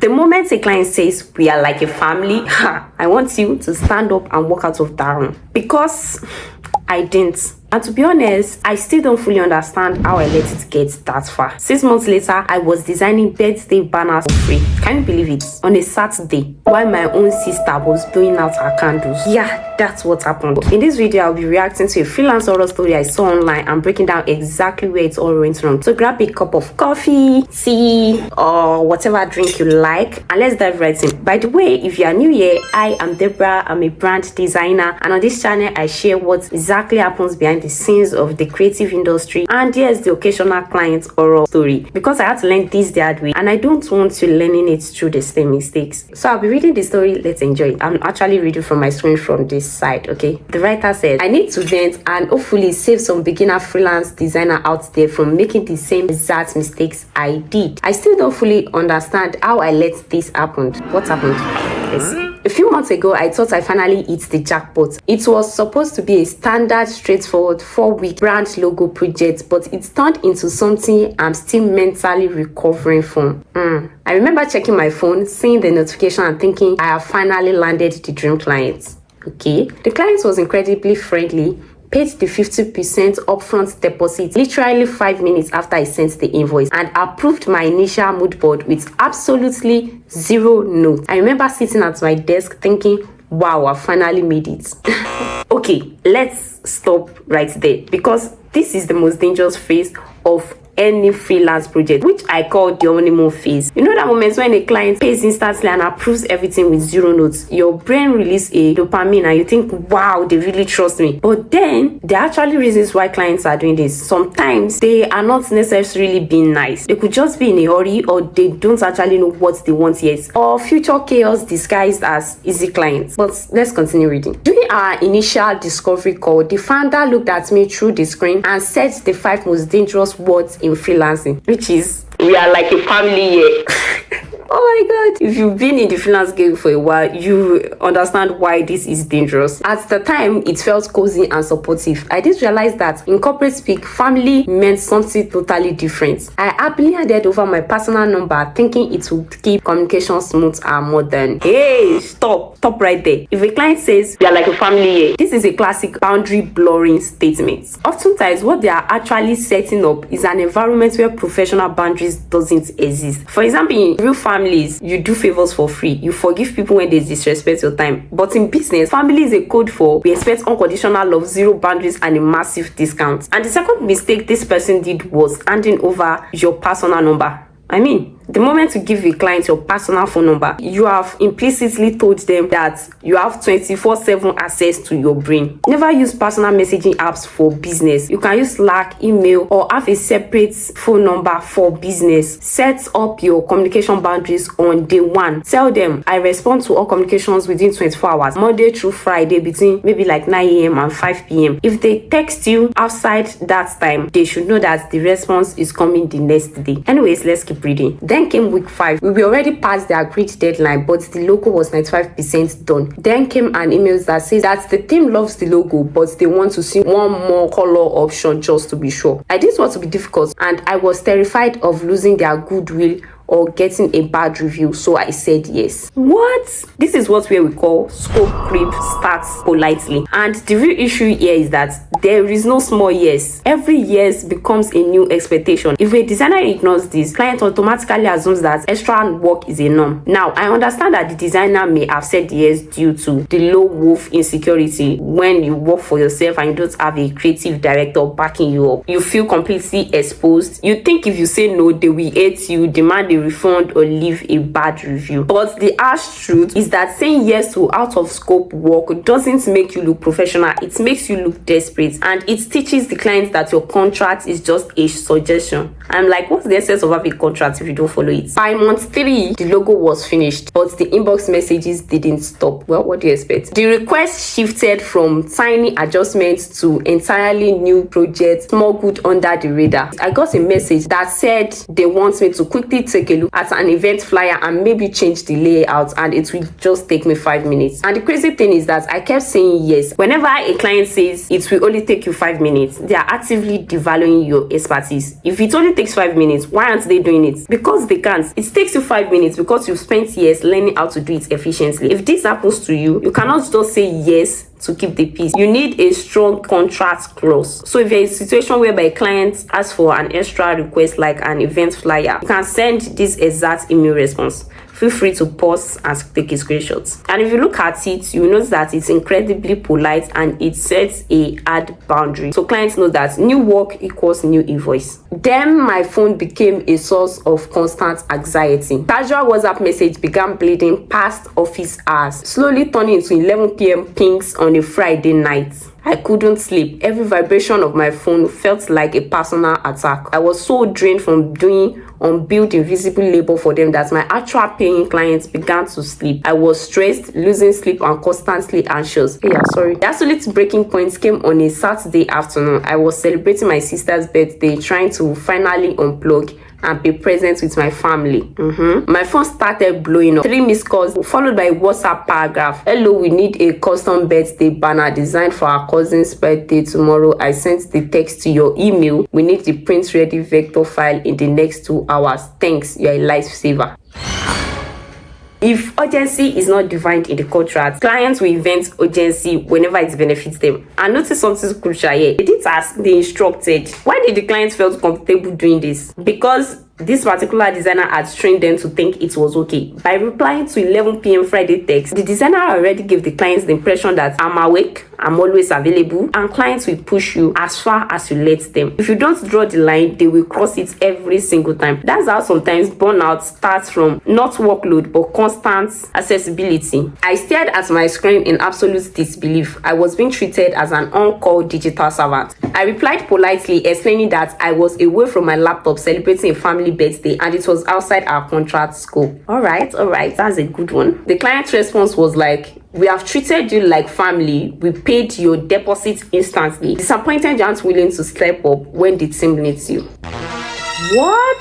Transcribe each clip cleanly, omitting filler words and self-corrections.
The moment a client says we are like a family, I want you to stand up and walk out of that room, because I didn't. And to be honest, I still don't fully understand how I let it get that far. 6 months later, I was designing birthday banners for free. Can you believe it? On a Saturday, while my own sister was blowing out her candles. Yeah, that's what happened. In this video, I'll be reacting to a freelance horror story I saw online and breaking down exactly where it all went wrong. So grab a cup of coffee, tea, or whatever drink you like, and let's dive right in. By the way, if you are new here, I am Deborah. I'm a brand designer, and on this channel, I share what exactly happens behind the scenes of the creative industry, and here's the occasional client horror story, because I had to learn this the hard way and I don't want you learning it through the same mistakes. So I'll be reading the story. Let's enjoy it. I'm actually reading from my screen from this side. Okay, the writer said, I need to vent and hopefully save some beginner freelance designer out there from making the same exact mistakes I did. I still don't fully understand how I let this happen. What happened? Yes. A few months ago, I thought I finally hit the jackpot. It was supposed to be a standard, straightforward 4-week brand logo project, but it turned into something I'm still mentally recovering from. I remember checking my phone, seeing the notification and thinking I have finally landed the dream client. Okay, the client was incredibly friendly, paid the 50% upfront deposit literally 5 minutes after I sent the invoice, and approved my initial mood board with absolutely zero notes. I remember sitting at my desk thinking, wow, I finally made it. Okay, let's stop right there, because this is the most dangerous phase of any freelance project, which I call the honeymoon phase. You know that moment when a client pays instantly and approves everything with zero notes, your brain releases a dopamine and you think, wow, they really trust me. But then there are actually reasons why clients are doing this. Sometimes they are not necessarily being nice. They could just be in a hurry, or they don't actually know what they want yet, or future chaos disguised as easy clients. But let's continue reading. During our initial discovery call, the founder looked at me through the screen and said the 5 most dangerous words in freelancing, which is, we are like a family here. Oh my god, if you've been in the freelance game for a while, you understand why this is dangerous. At the time, it felt cozy and supportive. I didn't realize that in corporate speak, family meant something totally different. I happily handed over my personal number, thinking it would keep communication smooth and modern. Hey, stop right there. If a client says we are like a family here, this is a classic boundary blurring statement. Oftentimes, what they are actually setting up is an environment where professional boundaries doesn't exist. For example, in real families, you do favors for free. You forgive people when they disrespect your time. But in business, family is a code for we expect unconditional love, zero boundaries, and a massive discount. And the second mistake this person did was handing over your personal number. I mean, the moment you give a client your personal phone number, you have implicitly told them that you have 24/7 access to your brain. Never use personal messaging apps for business. You can use Slack, email, or have a separate phone number for business. Set up your communication boundaries on day 1. Tell them, I respond to all communications within 24 hours, Monday through Friday, between maybe like 9 a.m. and 5 p.m. If they text you outside that time, they should know that the response is coming the next day. Anyways, let's keep reading. Then came week 5. We were already past the agreed deadline, but the logo was 95% done. Then came an email that says that the team loves the logo, but they want to see one more color option just to be sure. I didn't want to be difficult, and I was terrified of losing their goodwill or getting a bad review, so I said yes. What? This is what we call scope creep starts politely. And the real issue here is that there is no small yes. Every yes becomes a new expectation. If a designer ignores this, client automatically assumes that extra work is a norm. Now, I understand that the designer may have said yes due to the low wolf insecurity. When you work for yourself and you don't have a creative director backing you up, you feel completely exposed. You think if you say no, they will hate you, demand a refund, or leave a bad review. But the harsh truth is that saying yes to out of scope work doesn't make you look professional. It makes you look desperate, and it teaches the client that your contract is just a suggestion. I'm like, what's the essence of having a contract if you don't follow it? By month 3, the logo was finished, but the inbox messages didn't stop. Well, what do you expect? The request shifted from tiny adjustments to entirely new project, small good under the radar. I got a message that said they want me to quickly take take a look at an event flyer and maybe change the layout, and it will just take me 5 minutes. And the crazy thing is that I kept saying yes. Whenever a client says it will only take you 5 minutes, they are actively devaluing your expertise. If it only takes 5 minutes, why aren't they doing it? Because they can't. It takes you 5 minutes because you've spent years learning how to do it efficiently. If this happens to you, you cannot just say yes to keep the peace. You need a strong contract clause. So if you're in a situation whereby a client asks for an extra request like an event flyer, you can send this exact email response. Feel free to pause and take a screenshot. And if you look at it, you notice that it's incredibly polite and it sets a hard boundary. So clients know that new work equals new invoice. Then my phone became a source of constant anxiety. Casual WhatsApp message began bleeding past office hours, slowly turning into 11 p.m. pings on a Friday night. I couldn't sleep. Every vibration of my phone felt like a personal attack. I was so drained from doing unbilled invisible labor for them that my actual paying clients began to sleep. I was stressed, losing sleep, and constantly anxious. The absolute breaking point came on a Saturday afternoon. I was celebrating my sister's birthday, trying to finally unplug and be present with my family. My phone started blowing up. 3 missed calls followed by a WhatsApp paragraph. Hello, we need a custom birthday banner designed for our cousin's birthday tomorrow. I sent the text to your email. We need the print ready vector file in the next 2 hours. Thanks, you're a lifesaver. If urgency is not defined in the contract, clients will invent urgency whenever it benefits them. And notice something crucial here. They did as they instructed. Why did the clients feel comfortable doing this? Because this particular designer had trained them to think it was okay. By replying to 11 p.m. Friday text, the designer already gave the clients the impression that I'm awake, I'm always available, and clients will push you as far as you let them. If you don't draw the line, they will cross it every single time. That's how sometimes burnout starts from not workload but constant accessibility. I stared at my screen in absolute disbelief. I was being treated as an on-call digital servant. I replied politely, explaining that I was away from my laptop celebrating a family birthday and it was outside our contract scope. All right, that's a good one. The client's response was like, we have treated you like family. We paid your deposit instantly. Disappointed you aren't willing to step up when the team needs you. What?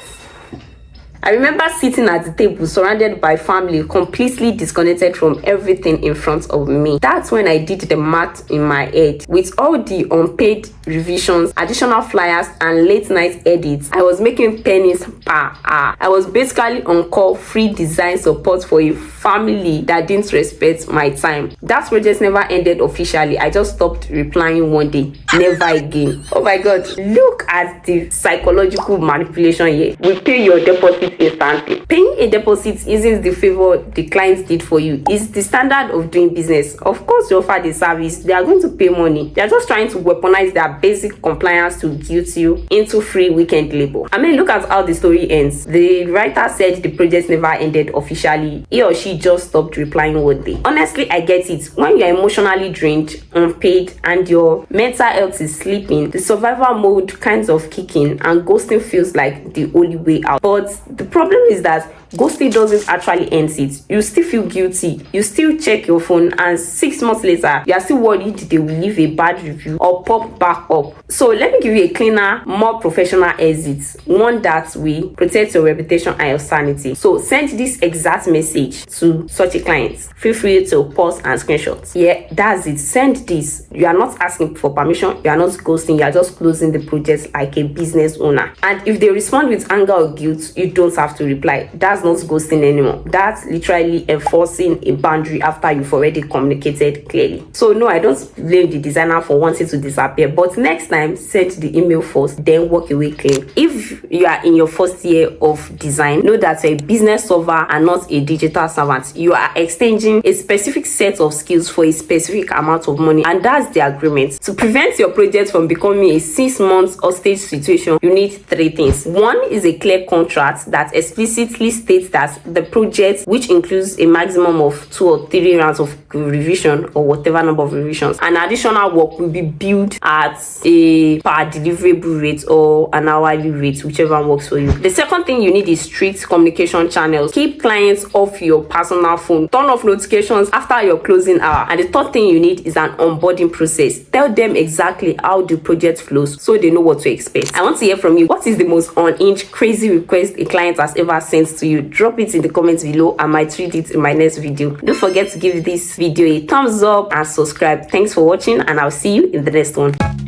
I remember sitting at the table surrounded by family, completely disconnected from everything in front of me. That's when I did the math in my head. With all the unpaid revisions, additional flyers, and late night edits, I was making pennies per hour. I was basically on call free design support for a family that didn't respect my time. That project never ended officially. I just stopped replying one day. Never again. Oh my God. Look at the psychological manipulation here. We pay your deposit instantly. Paying a deposit isn't the favor the clients did for you. It's the standard of doing business. Of course, you offer the service. They are going to pay money. They are just trying to weaponize their basic compliance to guilt you into free weekend labor. I mean, look at how the story ends. The writer said the project never ended officially. He or she just stopped replying one day. Honestly, I get it. When you're emotionally drained, unpaid, and your mental health is sleeping, the survival mode kinds of kicking and ghosting feels like the only way out. But the problem is that ghosting doesn't actually end it. You still feel guilty. You still check your phone, and 6 months later, you are still worried they will leave a bad review or pop back up. So let me give you a cleaner, more professional exit. One that will protect your reputation and your sanity. So send this exact message to such a client. Feel free to pause and screenshot. Yeah, that's it. Send this. You are not asking for permission. You are not ghosting. You are just closing the project like a business owner. And if they respond with anger or guilt, you don't have to reply. That's not ghosting anymore. That's literally enforcing a boundary after you've already communicated clearly. So no, I don't blame the designer for wanting to disappear, but next time send the email first, then walk away clean. If you are in your first year of design, know that you're a business solver and not a digital servant. You are exchanging a specific set of skills for a specific amount of money, and that's the agreement. To prevent your project from becoming a 6 months hostage situation, you need 3 things. One is a clear contract that explicitly states states that the project, which includes a maximum of 2 or 3 rounds of revision or whatever number of revisions, an additional work will be billed at a per deliverable rate or an hourly rate, whichever works for you. The second thing you need is strict communication channels. Keep clients off your personal phone. Turn off notifications after your closing hour. And the third thing you need is an onboarding process. Tell them exactly how the project flows so they know what to expect. I want to hear from you. What is the most unhinged, crazy request a client has ever sent to you? Drop it in the comments below. I might read it in my next video. Don't forget to give this video a thumbs up and subscribe. Thanks for watching, and I'll see you in the next one.